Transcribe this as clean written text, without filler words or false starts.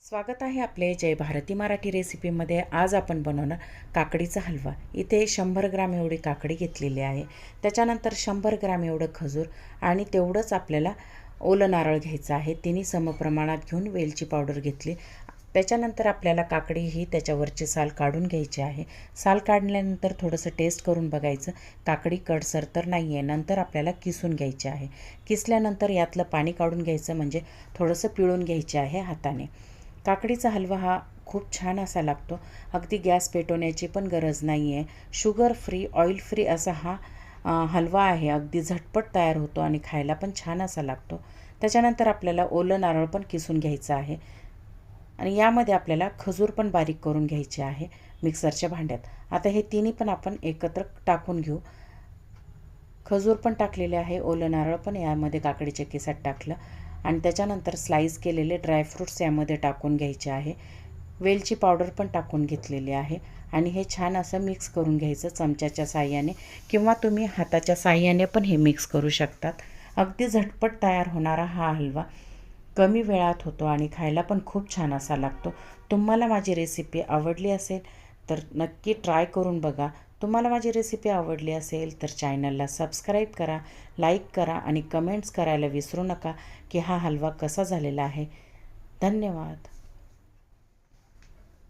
स्वागत आहे आपले जय भारती मराठी रेसिपीमध्ये। आज आपण बनवणार काकडीचा हलवा। इथे 100 ग्राम एवढी काकडी घेतलेली आहे। त्याच्यानंतर 100 ग्राम एवढं खजूर आणि तेवढंच आपल्याला ओलं नारळ घ्यायचं आहे। तिन्ही समप्रमाणात घेऊन वेलची पावडर घेतली। त्याच्यानंतर आपल्याला काकडी ही त्याच्यावरची साल काढून घ्यायची आहे। साल काढल्यानंतर थोडंसं टेस्ट करून बघायचं, काकडी कडसर तर नाही आहे। नंतर आपल्याला किसून घ्यायची आहे। किसल्यानंतर यातलं पाणी काढून घ्यायचं, म्हणजे थोडंसं पिळून घ्यायचे आहे हाताने। काकडीचा हलवा हा खूप छान असा लागतो। अगदी गॅस पेटवण्याची पण गरज नाही आहे। शुगर फ्री, ऑइल फ्री असा हा हलवा आहे। अगदी झटपट तयार होतो आणि खायला पण छान असा लागतो। त्याच्यानंतर आपल्याला ओलं नारळ पण किसून घ्यायचं आहे आणि यामध्ये आपल्याला खजूर पण बारीक करून घ्यायचे आहे मिक्सरच्या भांड्यात। आता हे तिन्ही पण आपण एकत्र टाकून घेऊ। खजूर पण टाकलेले आहे, ओलं नारळ पण यामध्ये काकडीच्या किसात टाकलं आणि त्याच्यानंतर स्लाइस केलेले ड्रायफ्रूट्स यामध्ये टाकून घ्यायचे आहे। वेलची पावडर पण टाकून घेतलेली आहे आणि हे छान असं मिक्स करून घ्यायचं चमच्याच्या साहाय्याने, किंवा तुम्ही हाताच्या साहाय्याने पण हे मिक्स करू शकतात। अगदी झटपट तयार होणारा हा हलवा कमी वेळात होतो आणि खायला पण खूप छान असा लागतो। तुम्हाला माझी रेसिपी आवडली असेल तर नक्की ट्राय करून बघा। तुम्हाला माझी रेसिपी आवडली असेल तर चॅनलला सबस्क्राईब करा, लाईक करा आणि कमेंट्स करायला विसरू नका की हा हलवा कसा झालेला आहे। धन्यवाद।